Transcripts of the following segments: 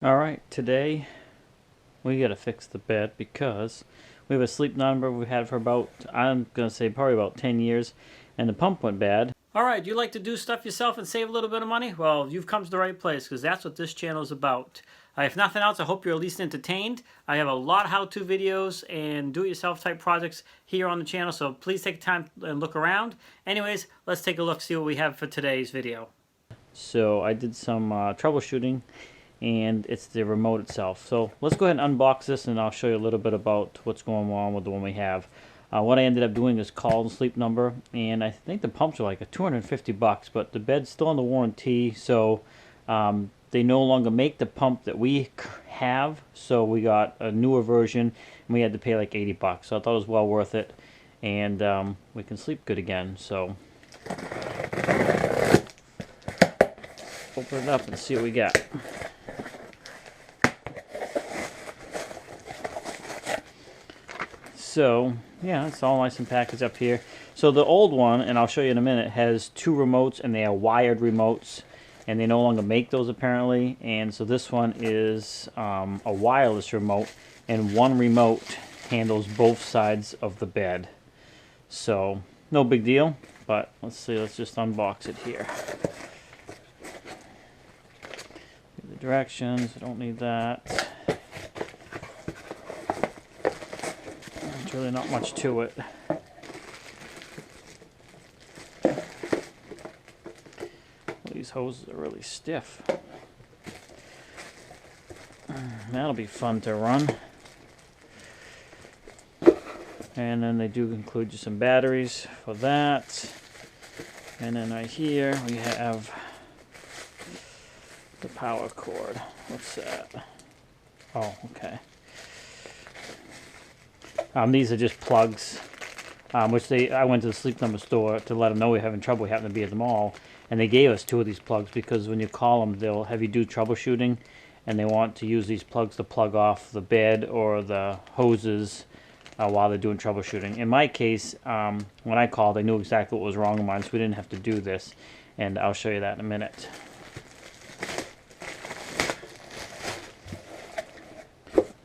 Alright, today we gotta fix the bed because we have a sleep number we've had for about, I'm gonna say probably about 10 years, and the pump went bad. Alright, you like to do stuff yourself and save a little bit of money? Well, you've come to the right place because that's what this channel is about. If nothing else, I hope you're at least entertained. I have a lot of how-to videos and do-it-yourself type projects here on the channel, so please take time and look around. Anyways, let's take a look, see what we have for today's video. So I did some troubleshooting, and it's the remote itself. So let's go ahead and unbox this, and I'll show you a little bit about what's going on with the one we have. What I ended up doing is call the sleep number, and I think the pumps are like $250, but the bed's still under warranty, so they no longer make the pump that we have, so we got a newer version, and we had to pay like $80. So I thought it was well worth it, and we can sleep good again. So open it up and see what we got. So, yeah, it's all nice and packaged up here. So the old one, and I'll show you in a minute, has two remotes, and they are wired remotes, and they no longer make those apparently. And so this one is a wireless remote, and one remote handles both sides of the bed. So, no big deal, but let's see, let's just unbox it here. The directions, I don't need that. There's really not much to it. These hoses are really stiff. That'll be fun to run. And then they do include just some batteries for that. And then right here we have the power cord. What's that? Oh, okay. These are just plugs, which I went to the Sleep Number store to let them know we're having trouble. We happen to be at the mall, and they gave us two of these plugs because when you call them, they'll have you do troubleshooting, and they want to use these plugs to plug off the bed or the hoses while they're doing troubleshooting. In my case, when I called, I knew exactly what was wrong with mine, so we didn't have to do this, and I'll show you that in a minute.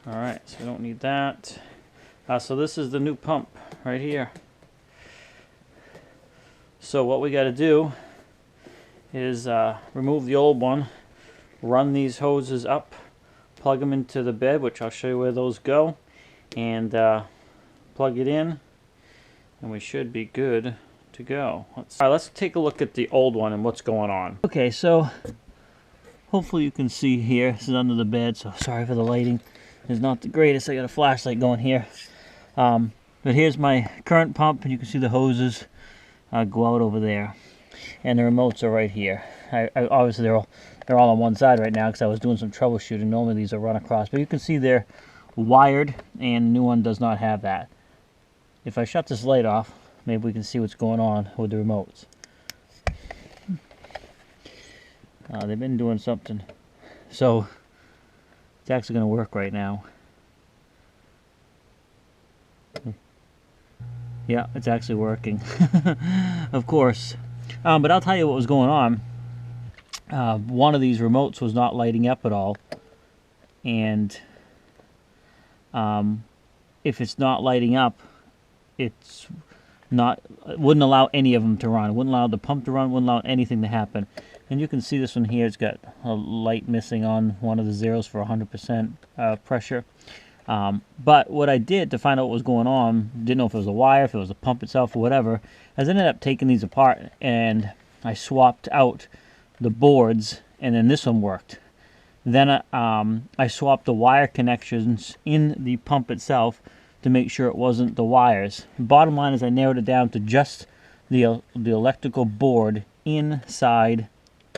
Alright, so we don't need that. So this is the new pump right here. So what we got to do is remove the old one, run these hoses up, plug them into the bed, which I'll show you where those go, and plug it in, and we should be good to go. Alright, let's take a look at the old one and what's going on. Okay, so hopefully you can see here. This is under the bed, so sorry for the lighting. It's not the greatest. I got a flashlight going here. But here's my current pump, and you can see the hoses go out over there, and the remotes are right here. Obviously they're all on one side right now because I was doing some troubleshooting. Normally these are run across, but you can see they're wired, and the new one does not have that. If I shut this light off, maybe we can see what's going on with the remotes. They've been doing something, so it's actually going to work right now. Yeah, it's actually working. Of course. But I'll tell you what was going on. One of these remotes was not lighting up at all. And if it's not lighting up, it wouldn't allow any of them to run. It wouldn't allow the pump to run, wouldn't allow anything to happen. And you can see this one here, it's got a light missing on one of the zeros for 100% pressure. But what I did to find out what was going on, didn't know if it was a wire, if it was the pump itself or whatever, is I ended up taking these apart and I swapped out the boards, and then this one worked. Then I swapped the wire connections in the pump itself to make sure it wasn't the wires. Bottom line is I narrowed it down to just the electrical board inside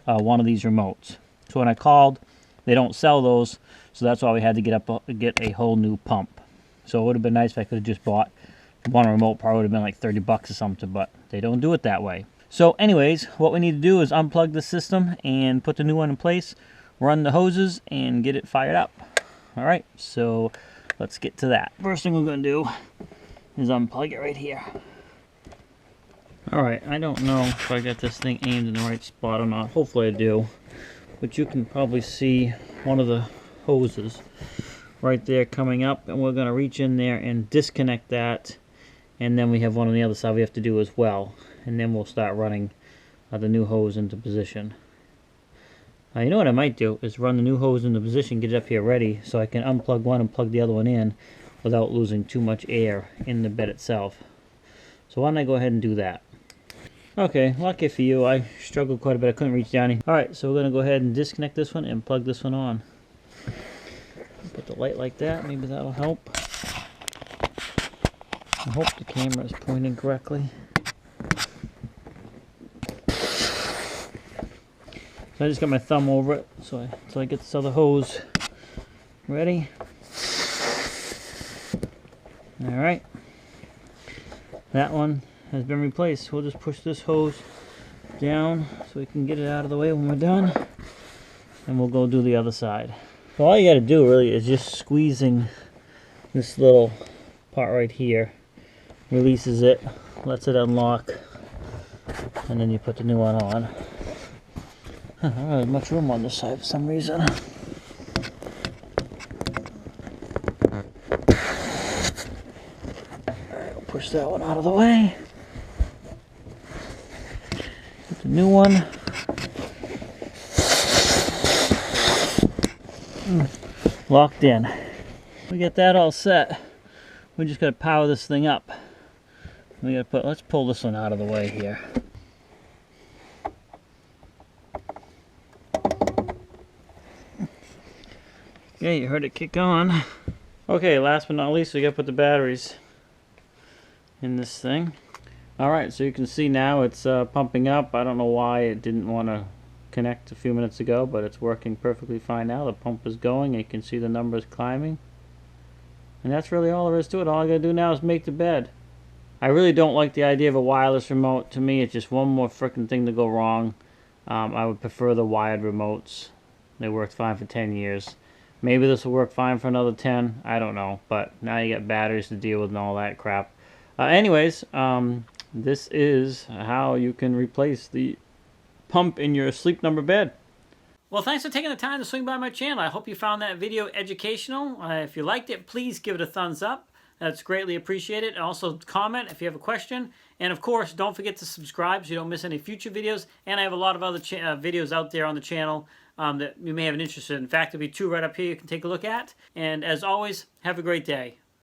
one of these remotes. So when I called, they don't sell those, so that's why we had to get a whole new pump. So it would have been nice if I could have just bought one remote. Probably would have been like $30 or something, but they don't do it that way. So anyways, what we need to do is unplug the system and put the new one in place, run the hoses, and get it fired up. Alright, so let's get to that. First thing we're going to do is unplug it right here. Alright, I don't know if I got this thing aimed in the right spot or not. Hopefully I do. But you can probably see one of the hoses right there coming up, and we're going to reach in there and disconnect that, and then we have one on the other side we have to do as well, and then we'll start running the new hose into position. You know what I might do is run the new hose into position, get it up here ready, so I can unplug one and plug the other one in without losing too much air in the bed itself. So why don't I go ahead and do that? Okay, lucky for you, I struggled quite a bit. I couldn't reach down here. Alright, so we're going to go ahead and disconnect this one and plug this one on. Put the light like that, maybe that'll help. I hope the camera is pointing correctly. So I just got my thumb over it, so I get this other hose ready. Alright, that one has been replaced. We'll just push this hose down so we can get it out of the way when we're done, and we'll go do the other side. So all you got to do really is just squeezing this little part right here, releases it, lets it unlock, and then you put the new one on. I don't have much room on this side for some reason. Alright, I'll push that one out of the way. Put the new one. Locked in. We get that all set. We just gotta power this thing up. Let's pull this one out of the way here. Okay, you heard it kick on. Okay, last but not least, we gotta put the batteries in this thing. Alright, so you can see now it's pumping up. I don't know why it didn't want to connect a few minutes ago, but it's working perfectly fine now. The pump is going, and you can see the numbers climbing. And that's really all there is to it. All I gotta do now is make the bed. I really don't like the idea of a wireless remote. To me, it's just one more frickin' thing to go wrong. I would prefer the wired remotes. They worked fine for 10 years. Maybe this will work fine for another 10. I don't know. But now you got batteries to deal with and all that crap. Anyways, this is how you can replace the pump in your Sleep Number bed. Well, thanks for taking the time to swing by my channel. I hope you found that video educational. If you liked it, please give it a thumbs up. That's greatly appreciated. And also comment if you have a question. And of course, don't forget to subscribe so you don't miss any future videos. And I have a lot of other videos out there on the channel that you may have an interest in. In fact, there'll be 2 right up here you can take a look at. And as always, have a great day.